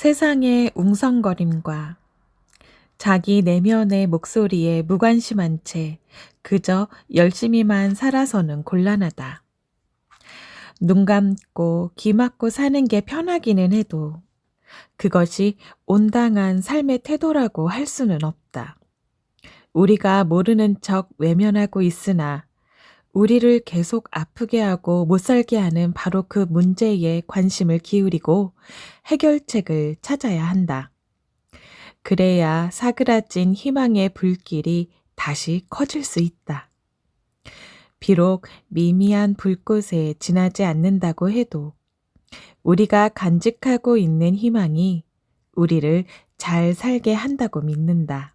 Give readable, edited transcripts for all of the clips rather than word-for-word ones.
세상의 웅성거림과 자기 내면의 목소리에 무관심한 채 그저 열심히만 살아서는 곤란하다. 눈 감고 귀 막고 사는 게 편하기는 해도 그것이 온당한 삶의 태도라고 할 수는 없다. 우리가 모르는 척 외면하고 있으나 우리를 계속 아프게 하고 못 살게 하는 바로 그 문제에 관심을 기울이고 해결책을 찾아야 한다. 그래야 사그라진 희망의 불길이 다시 커질 수 있다. 비록 미미한 불꽃에 지나지 않는다고 해도 우리가 간직하고 있는 희망이 우리를 잘 살게 한다고 믿는다.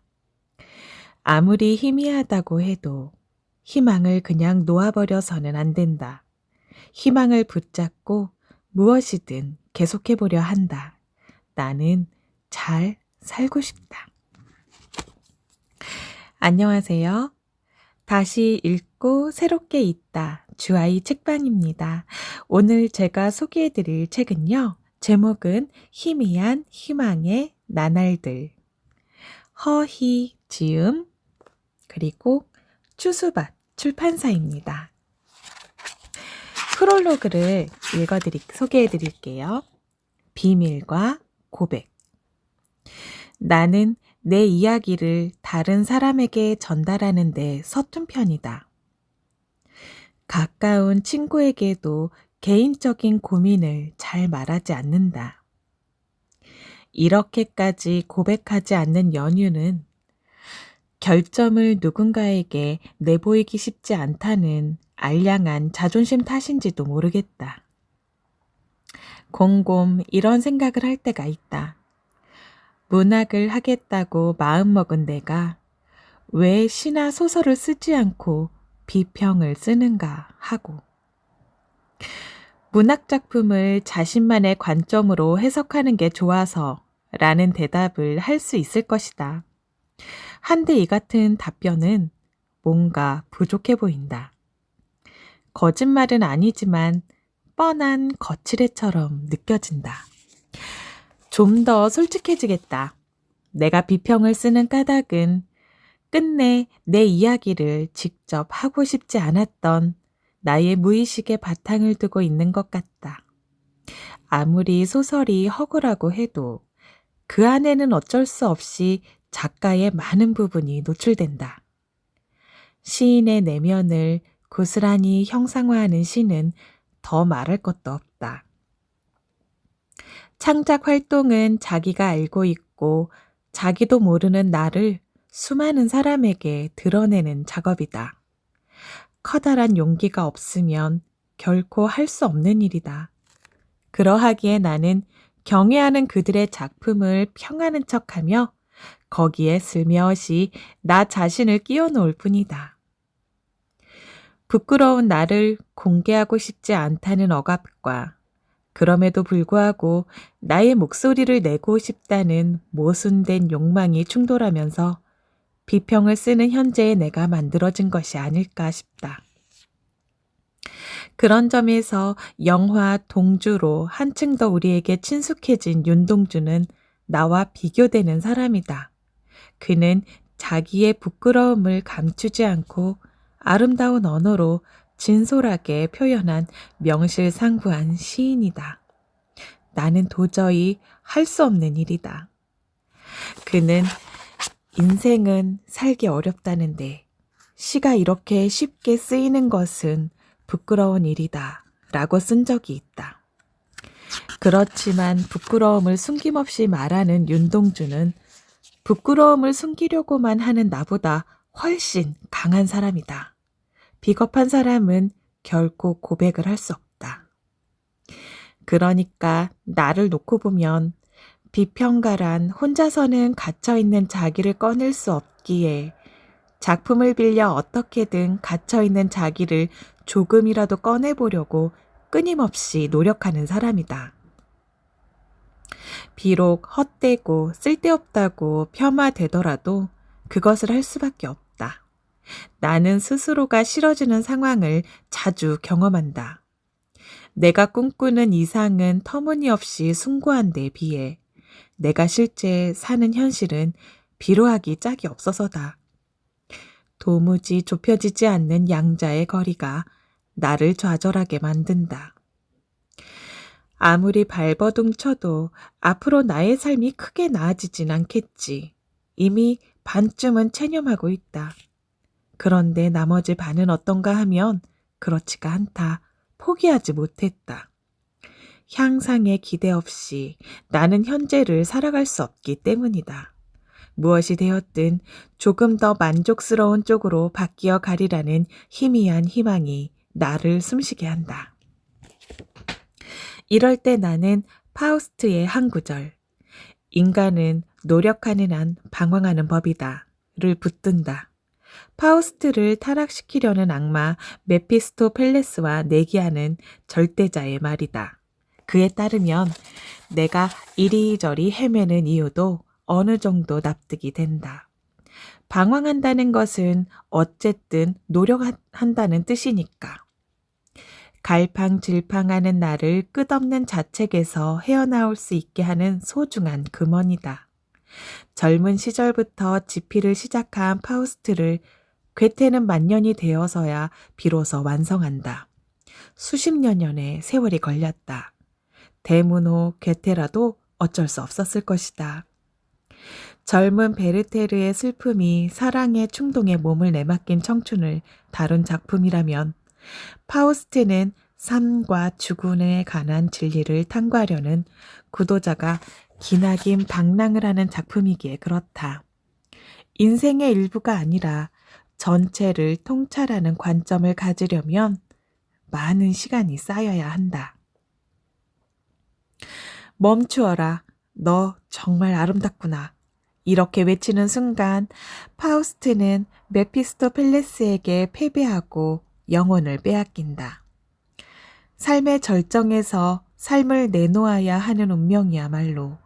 아무리 희미하다고 해도 희망을 그냥 놓아버려서는 안 된다. 희망을 붙잡고 무엇이든 계속해보려 한다. 나는 잘 살고 싶다. 안녕하세요. 다시 읽고 새롭게 읽다 주아이 책방입니다. 오늘 제가 소개해드릴 책은요. 제목은 희미한 희망의 나날들. 허희 지음 그리고 추수밭 출판사입니다. 프롤로그를 소개해드릴게요. 비밀과 고백. 나는 내 이야기를 다른 사람에게 전달하는 데 서툰 편이다. 가까운 친구에게도 개인적인 고민을 잘 말하지 않는다. 이렇게까지 고백하지 않는 연유는 결점을 누군가에게 내보이기 쉽지 않다는 알량한 자존심 탓인지도 모르겠다. 곰곰 이런 생각을 할 때가 있다. 문학을 하겠다고 마음먹은 내가 왜 시나 소설을 쓰지 않고 비평을 쓰는가 하고 문학작품을 자신만의 관점으로 해석하는 게 좋아서 라는 대답을 할 수 있을 것이다. 한데 이 같은 답변은 뭔가 부족해 보인다. 거짓말은 아니지만 뻔한 거칠애처럼 느껴진다. 좀 더 솔직해지겠다. 내가 비평을 쓰는 까닭은 끝내 내 이야기를 직접 하고 싶지 않았던 나의 무의식의 바탕을 두고 있는 것 같다. 아무리 소설이 허구라고 해도 그 안에는 어쩔 수 없이 작가의 많은 부분이 노출된다. 시인의 내면을 고스란히 형상화하는 시는 더 말할 것도 없다. 창작 활동은 자기가 알고 있고 자기도 모르는 나를 수많은 사람에게 드러내는 작업이다. 커다란 용기가 없으면 결코 할 수 없는 일이다. 그러하기에 나는 경애하는 그들의 작품을 평하는 척하며 거기에 슬며시 나 자신을 끼워 놓을 뿐이다. 부끄러운 나를 공개하고 싶지 않다는 억압과 그럼에도 불구하고 나의 목소리를 내고 싶다는 모순된 욕망이 충돌하면서 비평을 쓰는 현재의 내가 만들어진 것이 아닐까 싶다. 그런 점에서 영화 동주로 한층 더 우리에게 친숙해진 윤동주는 나와 비교되는 사람이다. 그는 자기의 부끄러움을 감추지 않고 아름다운 언어로 진솔하게 표현한 명실상부한 시인이다. 나는 도저히 할 수 없는 일이다. 그는 인생은 살기 어렵다는데 시가 이렇게 쉽게 쓰이는 것은 부끄러운 일이다 라고 쓴 적이 있다. 그렇지만 부끄러움을 숨김없이 말하는 윤동주는 부끄러움을 숨기려고만 하는 나보다 훨씬 강한 사람이다. 비겁한 사람은 결코 고백을 할 수 없다. 그러니까 나를 놓고 보면 비평가란 혼자서는 갇혀있는 자기를 꺼낼 수 없기에 작품을 빌려 어떻게든 갇혀있는 자기를 조금이라도 꺼내보려고 끊임없이 노력하는 사람이다. 비록 헛되고 쓸데없다고 폄하되더라도 그것을 할 수밖에 없다. 나는 스스로가 싫어지는 상황을 자주 경험한다. 내가 꿈꾸는 이상은 터무니없이 숭고한 데 비해 내가 실제 사는 현실은 비로하기 짝이 없어서다. 도무지 좁혀지지 않는 양자의 거리가 나를 좌절하게 만든다. 아무리 발버둥 쳐도 앞으로 나의 삶이 크게 나아지진 않겠지. 이미 반쯤은 체념하고 있다. 그런데 나머지 반은 어떤가 하면 그렇지가 않다. 포기하지 못했다. 향상의 기대 없이 나는 현재를 살아갈 수 없기 때문이다. 무엇이 되었든 조금 더 만족스러운 쪽으로 바뀌어 가리라는 희미한 희망이 나를 숨쉬게 한다. 이럴 때 나는 파우스트의 한 구절, 인간은 노력하는 한 방황하는 법이다를 붙든다. 파우스트를 타락시키려는 악마 메피스토펠레스와 내기하는 절대자의 말이다. 그에 따르면 내가 이리저리 헤매는 이유도 어느 정도 납득이 된다. 방황한다는 것은 어쨌든 노력한다는 뜻이니까. 갈팡질팡하는 나를 끝없는 자책에서 헤어나올 수 있게 하는 소중한 금원이다. 젊은 시절부터 집필을 시작한 파우스트를 괴테는 만년이 되어서야 비로소 완성한다. 수십 년의 세월이 걸렸다. 대문호 괴테라도 어쩔 수 없었을 것이다. 젊은 베르테르의 슬픔이 사랑의 충동에 몸을 내맡긴 청춘을 다룬 작품이라면 파우스트는 삶과 죽음에 관한 진리를 탐구하려는 구도자가 기나긴 방랑을 하는 작품이기에 그렇다. 인생의 일부가 아니라 전체를 통찰하는 관점을 가지려면 많은 시간이 쌓여야 한다. 멈추어라. 너 정말 아름답구나. 이렇게 외치는 순간 파우스트는 메피스토펠레스에게 패배하고 영혼을 빼앗긴다. 삶의 절정에서 삶을 내놓아야 하는 운명이야말로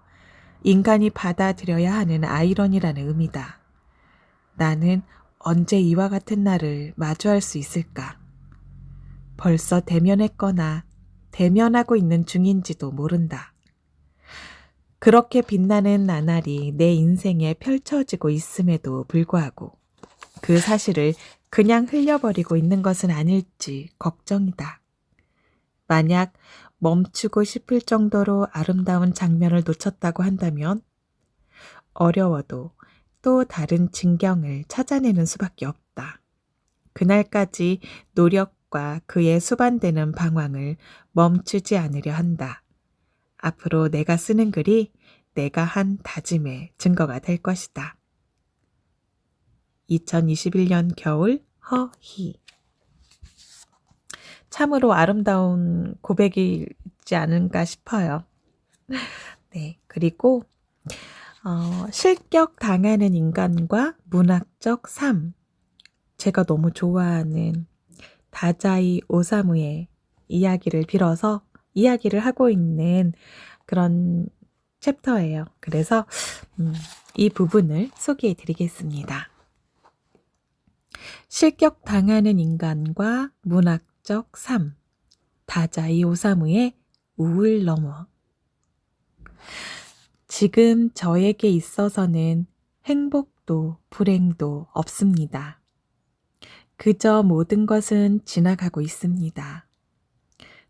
인간이 받아들여야 하는 아이러니라는 의미다. 나는 언제 이와 같은 날을 마주할 수 있을까? 벌써 대면했거나 대면하고 있는 중인지도 모른다. 그렇게 빛나는 나날이 내 인생에 펼쳐지고 있음에도 불구하고 그 사실을 그냥 흘려버리고 있는 것은 아닐지 걱정이다. 만약 멈추고 싶을 정도로 아름다운 장면을 놓쳤다고 한다면 어려워도 또 다른 진경을 찾아내는 수밖에 없다. 그날까지 노력과 그에 수반되는 방황을 멈추지 않으려 한다. 앞으로 내가 쓰는 글이 내가 한 다짐의 증거가 될 것이다. 2021년 겨울 허희. 참으로 아름다운 고백이지 않은가 싶어요. 네, 그리고 실격당하는 인간과 문학적 삶. 제가 너무 좋아하는 다자이 오사무의 이야기를 빌어서 이야기를 하고 있는 그런 챕터예요. 그래서 이 부분을 소개해 드리겠습니다. 실격당하는 인간과 문학적 삶. 다자이 오사무의 우울 너머. 지금 저에게 있어서는 행복도 불행도 없습니다. 그저 모든 것은 지나가고 있습니다.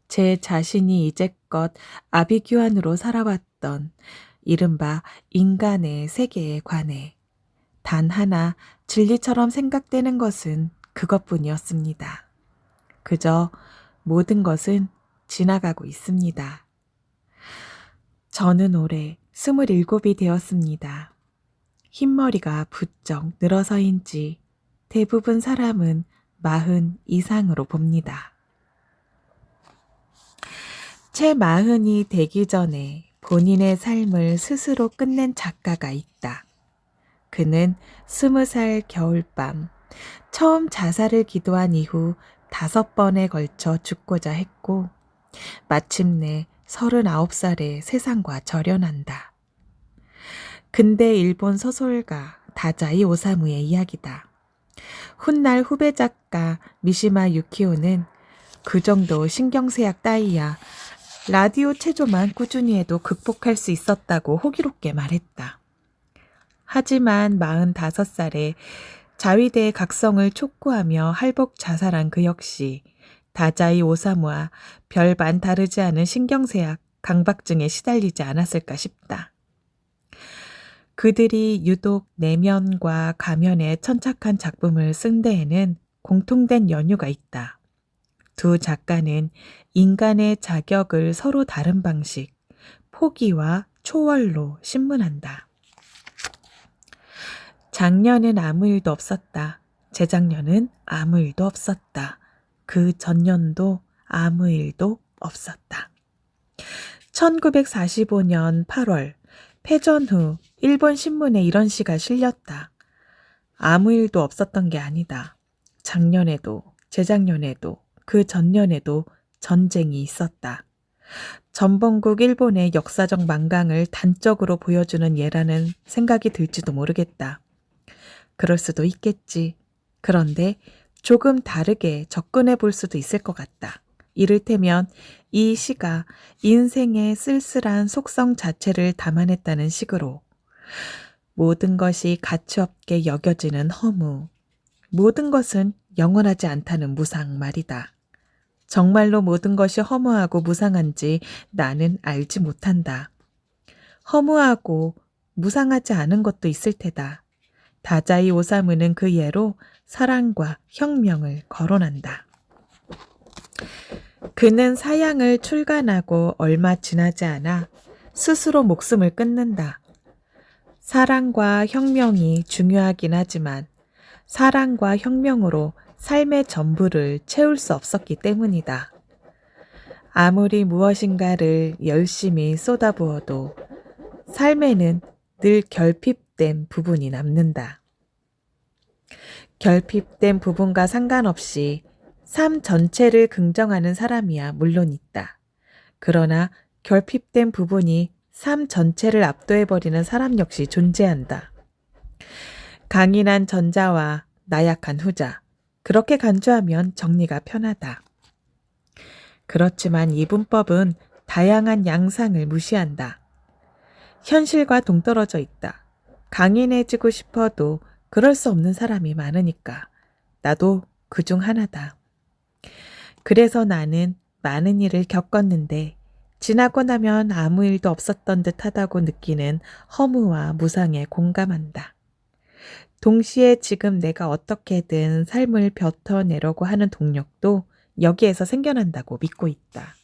제 자신이 이제껏 아비규환으로 살아왔던 이른바 인간의 세계에 관해 단 하나 진리처럼 생각되는 것은 그것뿐이었습니다. 그저 모든 것은 지나가고 있습니다. 저는 올해 27이 되었습니다. 흰머리가 부쩍 늘어서인지 대부분 사람은 40 이상으로 봅니다. 채 40이 되기 전에 본인의 삶을 스스로 끝낸 작가가 있다. 그는 20살 겨울밤 처음 자살을 기도한 이후 5번에 걸쳐 죽고자 했고 마침내 39살에 세상과 절연한다. 근대 일본 소설가 다자이 오사무의 이야기다. 훗날 후배 작가 미시마 유키오는 그 정도 신경쇠약 따위야 라디오 체조만 꾸준히 해도 극복할 수 있었다고 호기롭게 말했다. 하지만 45살에 자위대의 각성을 촉구하며 할복 자살한 그 역시 다자이 오사무와 별반 다르지 않은 신경쇠약, 강박증에 시달리지 않았을까 싶다. 그들이 유독 내면과 가면에 천착한 작품을 쓴 데에는 공통된 연유가 있다. 두 작가는 인간의 자격을 서로 다른 방식, 포기와 초월로 신문한다. 작년은 아무 일도 없었다. 재작년은 아무 일도 없었다. 그 전년도 아무 일도 없었다. 1945년 8월 패전 후 일본 신문에 이런 시가 실렸다. 아무 일도 없었던 게 아니다. 작년에도 재작년에도 그 전년에도 전쟁이 있었다. 전범국 일본의 역사적 망강을 단적으로 보여주는 예라는 생각이 들지도 모르겠다. 그럴 수도 있겠지. 그런데 조금 다르게 접근해 볼 수도 있을 것 같다. 이를테면 이 시가 인생의 쓸쓸한 속성 자체를 담아냈다는 식으로 모든 것이 가치없게 여겨지는 허무, 모든 것은 영원하지 않다는 무상 말이다. 정말로 모든 것이 허무하고 무상한지 나는 알지 못한다. 허무하고 무상하지 않은 것도 있을 테다. 다자이 오사무는 그 예로 사랑과 혁명을 거론한다. 그는 사양을 출간하고 얼마 지나지 않아 스스로 목숨을 끊는다. 사랑과 혁명이 중요하긴 하지만 사랑과 혁명으로 삶의 전부를 채울 수 없었기 때문이다. 아무리 무엇인가를 열심히 쏟아부어도 삶에는 늘 결핍된 부분이 남는다. 결핍된 부분과 상관없이 삶 전체를 긍정하는 사람이야 물론 있다. 그러나 결핍된 부분이 삶 전체를 압도해버리는 사람 역시 존재한다. 강인한 전자와 나약한 후자. 그렇게 간주하면 정리가 편하다. 그렇지만 이 문법은 다양한 양상을 무시한다. 현실과 동떨어져 있다. 강인해지고 싶어도 그럴 수 없는 사람이 많으니까. 나도 그중 하나다. 그래서 나는 많은 일을 겪었는데 지나고 나면 아무 일도 없었던 듯 하다고 느끼는 허무와 무상에 공감한다. 동시에 지금 내가 어떻게든 삶을 벼터내려고 하는 동력도 여기에서 생겨난다고 믿고 있다.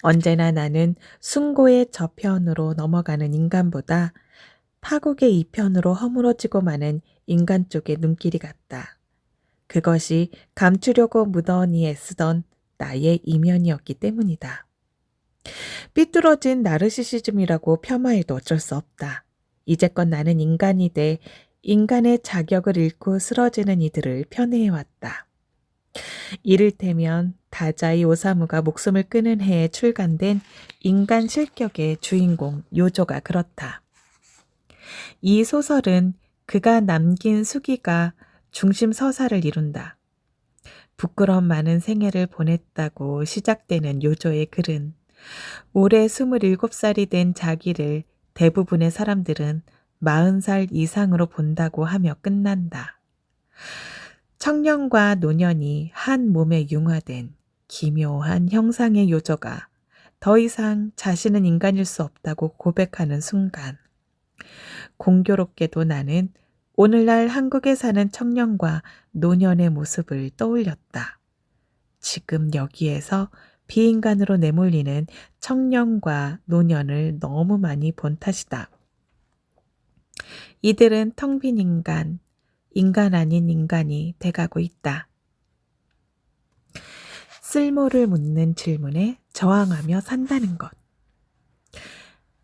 언제나 나는 숭고의 저편으로 넘어가는 인간보다 파국의 이편으로 허물어지고 마는 인간 쪽의 눈길이 같다. 그것이 감추려고 무던히 애쓰던 나의 이면이었기 때문이다. 삐뚤어진 나르시시즘이라고 폄하해도 어쩔 수 없다. 이제껏 나는 인간이 돼 인간의 자격을 잃고 쓰러지는 이들을 편애해왔다. 이를테면 다자이 오사무가 목숨을 끊은 해에 출간된 인간 실격의 주인공 요조가 그렇다. 이 소설은 그가 남긴 수기가 중심 서사를 이룬다. 부끄러움 많은 생애를 보냈다고 시작되는 요조의 글은 올해 27살이 된 자기를 대부분의 사람들은 40살 이상으로 본다고 하며 끝난다. 청년과 노년이 한 몸에 융화된 기묘한 형상의 요조가 더 이상 자신은 인간일 수 없다고 고백하는 순간 공교롭게도 나는 오늘날 한국에 사는 청년과 노년의 모습을 떠올렸다. 지금 여기에서 비인간으로 내몰리는 청년과 노년을 너무 많이 본 탓이다. 이들은 텅 빈 인간 아닌 인간이 돼가고 있다. 쓸모를 묻는 질문에 저항하며 산다는 것.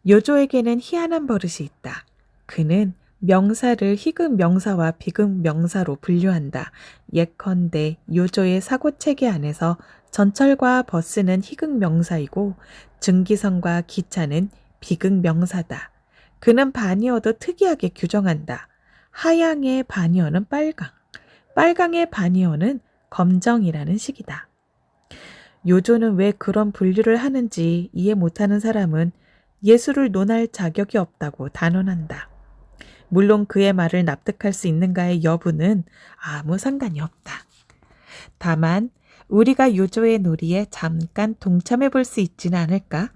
요조에게는 희한한 버릇이 있다. 그는 명사를 희극 명사와 비극 명사로 분류한다. 예컨대 요조의 사고체계 안에서 전철과 버스는 희극 명사이고 증기선과 기차는 비극 명사다. 그는 반의어도 특이하게 규정한다. 하양의 반의어는 빨강, 빨강의 반의어는 검정이라는 식이다. 요조는 왜 그런 분류를 하는지 이해 못하는 사람은 예술을 논할 자격이 없다고 단언한다. 물론 그의 말을 납득할 수 있는가의 여부는 아무 상관이 없다. 다만 우리가 요조의 놀이에 잠깐 동참해 볼 수 있지는 않을까?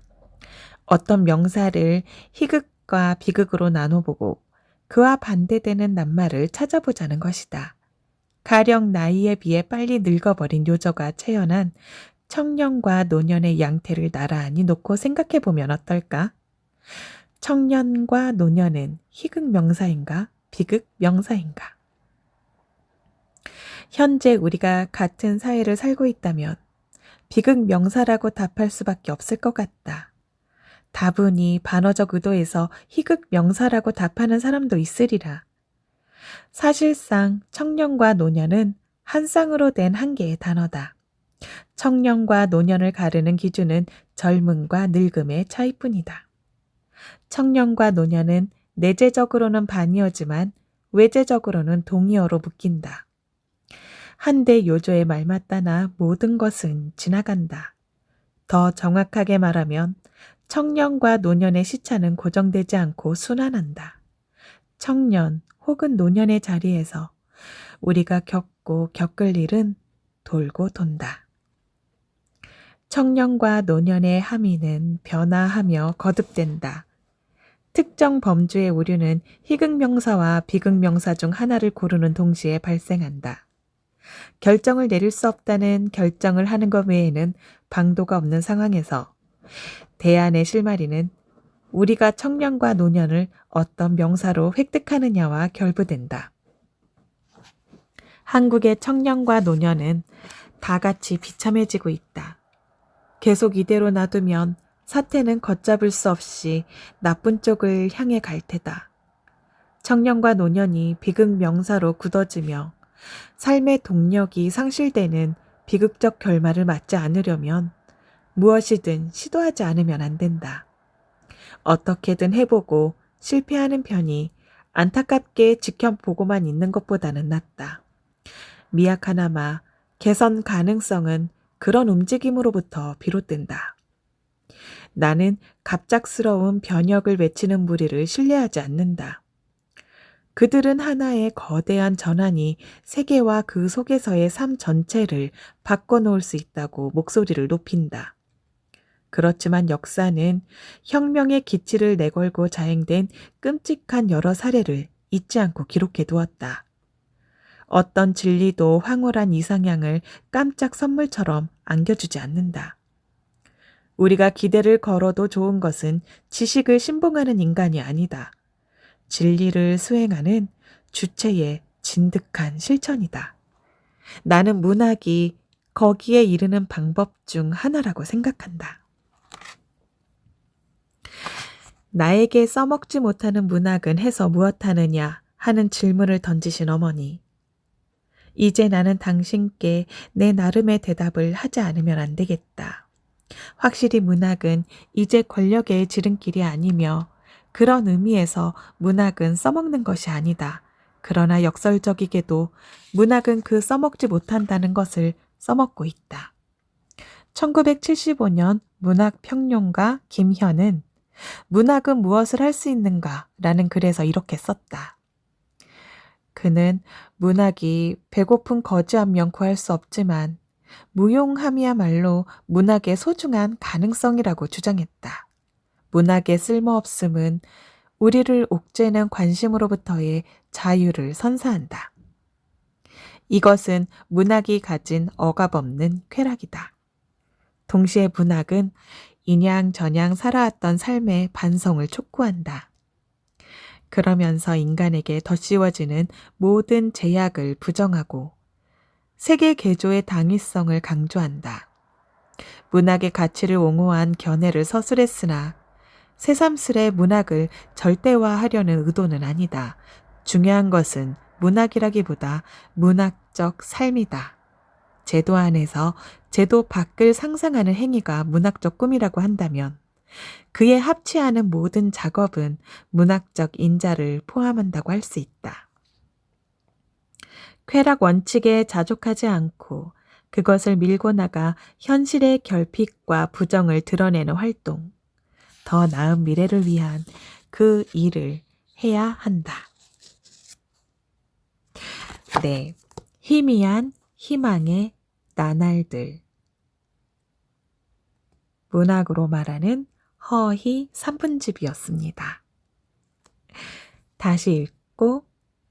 어떤 명사를 희극과 비극으로 나눠보고 그와 반대되는 낱말을 찾아보자는 것이다. 가령 나이에 비해 빨리 늙어버린 요조가 체현한 청년과 노년의 양태를 나란히 놓고 생각해 보면 어떨까? 청년과 노년은 희극 명사인가? 비극 명사인가? 현재 우리가 같은 사회를 살고 있다면 비극 명사라고 답할 수밖에 없을 것 같다. 다분히 반어적 의도에서 희극 명사라고 답하는 사람도 있으리라. 사실상 청년과 노년은 한 쌍으로 된 한 개의 단어다. 청년과 노년을 가르는 기준은 젊음과 늙음의 차이뿐이다. 청년과 노년은 내재적으로는 반의어지만 외재적으로는 동의어로 묶인다. 한데 요조의 말 맞다나 모든 것은 지나간다. 더 정확하게 말하면 청년과 노년의 시차는 고정되지 않고 순환한다. 청년 혹은 노년의 자리에서 우리가 겪고 겪을 일은 돌고 돈다. 청년과 노년의 함의는 변화하며 거듭된다. 특정 범주의 오류는 희극명사와 비극명사 중 하나를 고르는 동시에 발생한다. 결정을 내릴 수 없다는 결정을 하는 것 외에는 방도가 없는 상황에서 대안의 실마리는 우리가 청년과 노년을 어떤 명사로 획득하느냐와 결부된다. 한국의 청년과 노년은 다 같이 비참해지고 있다. 계속 이대로 놔두면 사태는 걷잡을 수 없이 나쁜 쪽을 향해 갈 테다. 청년과 노년이 비극 명사로 굳어지며 삶의 동력이 상실되는 비극적 결말을 맞지 않으려면 무엇이든 시도하지 않으면 안 된다. 어떻게든 해보고 실패하는 편이 안타깝게 지켜보고만 있는 것보다는 낫다. 미약하나마 개선 가능성은 그런 움직임으로부터 비롯된다. 나는 갑작스러운 변혁을 외치는 무리를 신뢰하지 않는다. 그들은 하나의 거대한 전환이 세계와 그 속에서의 삶 전체를 바꿔놓을 수 있다고 목소리를 높인다. 그렇지만 역사는 혁명의 기치를 내걸고 자행된 끔찍한 여러 사례를 잊지 않고 기록해 두었다. 어떤 진리도 황홀한 이상향을 깜짝 선물처럼 안겨주지 않는다. 우리가 기대를 걸어도 좋은 것은 지식을 신봉하는 인간이 아니다. 진리를 수행하는 주체의 진득한 실천이다. 나는 문학이 거기에 이르는 방법 중 하나라고 생각한다. 나에게 써먹지 못하는 문학은 해서 무엇하느냐 하는 질문을 던지신 어머니. 이제 나는 당신께 내 나름의 대답을 하지 않으면 안 되겠다. 확실히 문학은 이제 권력의 지름길이 아니며 그런 의미에서 문학은 써먹는 것이 아니다. 그러나 역설적이게도 문학은 그 써먹지 못한다는 것을 써먹고 있다. 1975년 문학평론가 김현은 문학은 무엇을 할 수 있는가? 라는 글에서 이렇게 썼다. 그는 문학이 배고픈 거지 한 명 구할 수 없지만 무용함이야말로 문학의 소중한 가능성이라고 주장했다. 문학의 쓸모없음은 우리를 옥죄는 관심으로부터의 자유를 선사한다. 이것은 문학이 가진 억압없는 쾌락이다. 동시에 문학은 인양저냥 살아왔던 삶의 반성을 촉구한다. 그러면서 인간에게 덧씌워지는 모든 제약을 부정하고 세계 개조의 당위성을 강조한다. 문학의 가치를 옹호한 견해를 서술했으나 새삼스레 문학을 절대화하려는 의도는 아니다. 중요한 것은 문학이라기보다 문학적 삶이다. 제도 안에서 제도 밖을 상상하는 행위가 문학적 꿈이라고 한다면 그에 합치하는 모든 작업은 문학적 인자를 포함한다고 할 수 있다. 쾌락 원칙에 자족하지 않고 그것을 밀고 나가 현실의 결핍과 부정을 드러내는 활동, 더 나은 미래를 위한 그 일을 해야 한다. 네, 희미한 희망의 나날들. 문학으로 말하는 허희 산문집이었습니다. 다시 읽고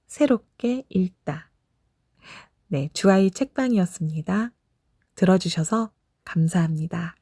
새롭게 읽다. 네, 주아이 책방이었습니다. 들어주셔서 감사합니다.